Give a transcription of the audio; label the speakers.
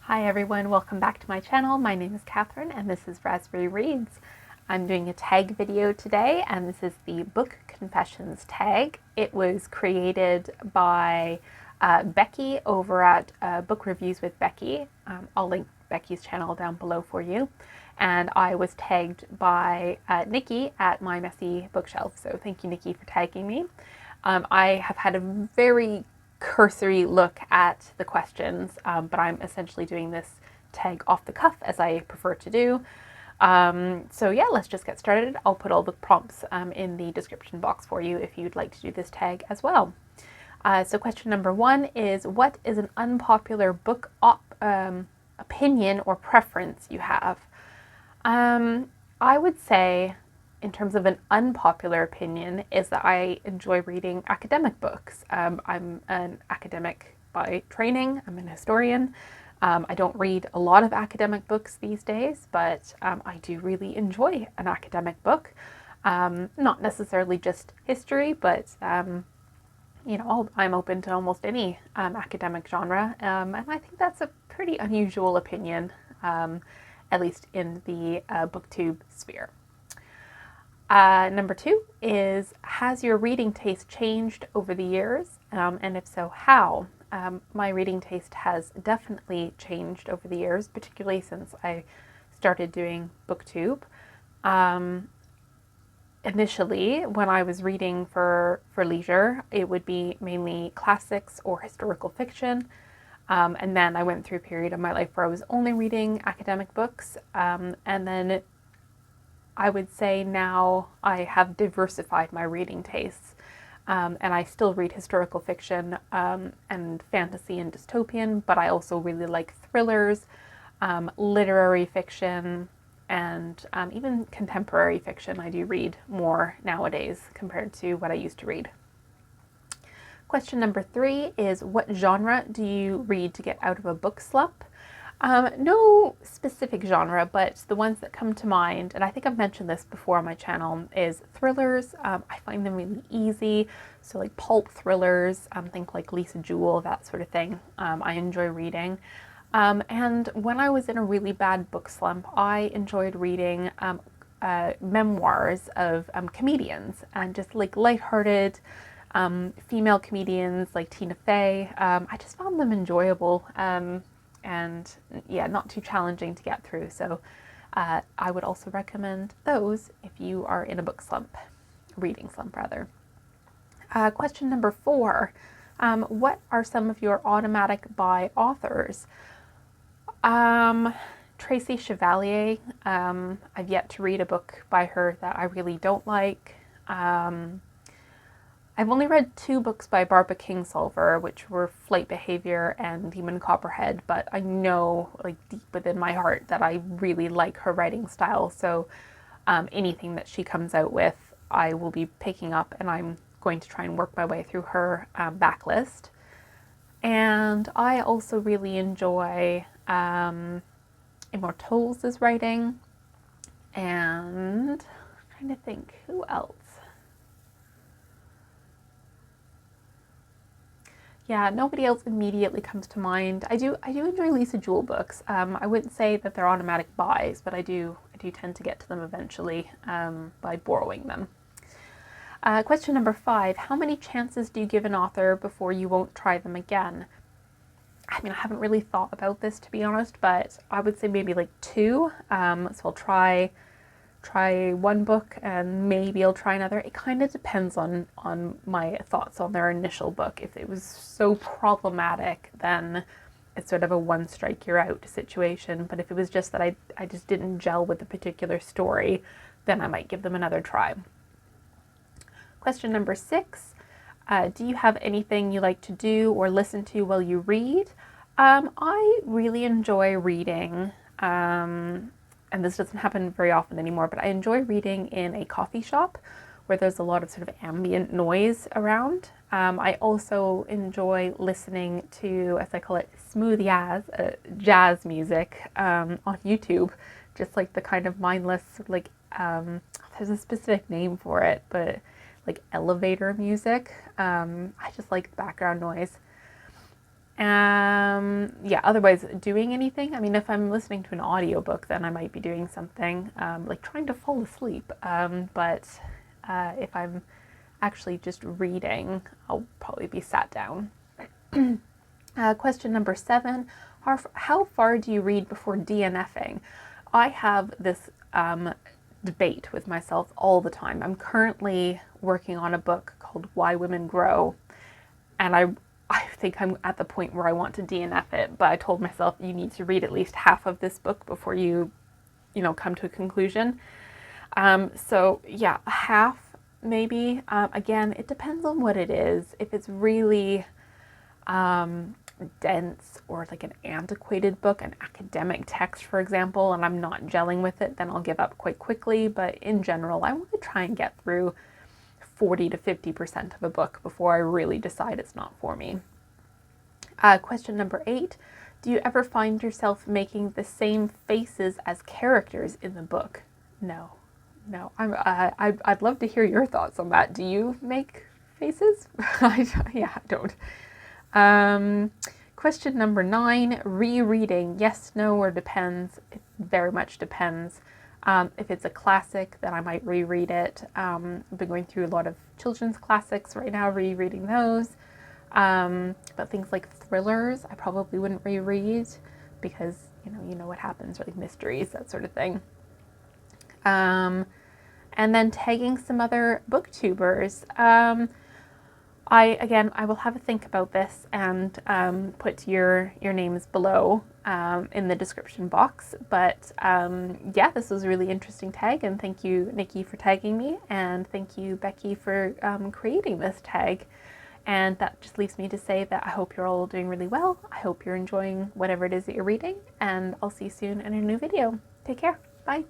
Speaker 1: Hi everyone, welcome back to my channel. My name is Catherine and this is Raspberry Reads. I'm doing a tag video today and this is the Book Confessions tag. It was created by Becky over at Book Reviews with Becky. I'll link Becky's channel down below for you. And I was tagged by Nikki at My Messy Bookshelf. So thank you, Nikki, for tagging me. I have had a very cursory look at the questions, but I'm essentially doing this tag off the cuff as I prefer to do. So yeah, let's just get started. I'll put all the prompts in the description box for you if you'd like to do this tag as well. So question number one is, what is an unpopular book opinion or preference you have? I would say, in terms of an unpopular opinion, is that I enjoy reading academic books. I'm an academic by training. I'm an historian. I don't read a lot of academic books these days, but I do really enjoy an academic book. Not necessarily just history, but you know, I'm open to almost any academic genre, and I think that's a pretty unusual opinion, at least in the booktube sphere. Number two is, has your reading taste changed over the years? And if so, how? My reading taste has definitely changed over the years, particularly since I started doing booktube. Initially, when I was reading for leisure, it would be mainly classics or historical fiction. And then I went through a period of my life where I was only reading academic books. And then I would say now I have diversified my reading tastes, and I still read historical fiction and fantasy and dystopian, but I also really like thrillers, literary fiction, and even contemporary fiction. I do read more nowadays compared to what I used to read. Question number three is, what genre do you read to get out of a book slump? No specific genre, but the ones that come to mind, and I think I've mentioned this before on my channel, is thrillers. I find them really easy. So like pulp thrillers, think like Lisa Jewell, that sort of thing. I enjoy reading. And when I was in a really bad book slump, I enjoyed reading memoirs of comedians, and just like lighthearted female comedians like Tina Fey. I just found them enjoyable. And yeah, not too challenging to get through. So I would also recommend those if you are in a book slump, reading slump rather. Question number four, what are some of your automatic buy authors? Tracy Chevalier. I've yet to read a book by her that I really don't like. I've only read two books by Barbara Kingsolver, which were Flight Behavior and Demon Copperhead, but I know, like, deep within my heart that I really like her writing style, so anything that she comes out with, I will be picking up, and I'm going to try and work my way through her backlist. And I also really enjoy Immortals' writing, and I'm trying to think, who else? Yeah, nobody else immediately comes to mind. I do enjoy Lisa Jewell books. I wouldn't say that they're automatic buys, but I do tend to get to them eventually by borrowing them. Question number five, how many chances do you give an author before you won't try them again? I mean, I haven't really thought about this, to be honest, but I would say maybe like two. So I'll try one book and maybe I'll try another. It kind of depends on my thoughts on their initial book. If it was so problematic, then it's sort of a one strike you're out situation. But if it was just that I just didn't gel with the particular story, then I might give them another try. Question number six, do you have anything you like to do or listen to while you read? I really enjoy reading. And this doesn't happen very often anymore, but I enjoy reading in a coffee shop where there's a lot of sort of ambient noise around. I also enjoy listening to, as I call it, smooth jazz music on YouTube, just like the kind of mindless, like, there's a specific name for it, but like elevator music. I just like the background noise. Yeah, otherwise doing anything. I mean, if I'm listening to an audiobook, then I might be doing something like trying to fall asleep. But if I'm actually just reading, I'll probably be sat down. Question number 7, how far do you read before DNF'ing? I have this debate with myself all the time. I'm currently working on a book called Why Women Grow, and I think I'm at the point where I want to DNF it, but I told myself you need to read at least half of this book before you come to a conclusion. So yeah, half maybe. Again, it depends on what it is. If it's really dense or like an antiquated book, an academic text, for example, and I'm not gelling with it, then I'll give up quite quickly. But in general, I want to try and get through 40 to 50% of a book before I really decide it's not for me. Question number 8, do you ever find yourself making the same faces as characters in the book? No. I'd love to hear your thoughts on that. Do you make faces? Yeah, I don't. Question number 9, rereading, yes, no, or depends. It very much depends. If it's a classic, then I might reread it. I've been going through a lot of children's classics right now, rereading those. But things like thrillers, I probably wouldn't reread because, you know what happens, or like mysteries, that sort of thing. And then tagging some other booktubers. I will have a think about this and put your names below in the description box. But yeah, this was a really interesting tag, and thank you, Nikki, for tagging me, and thank you, Becky, for creating this tag. And that just leaves me to say that I hope you're all doing really well. I hope you're enjoying whatever it is that you're reading, and I'll see you soon in a new video. Take care. Bye.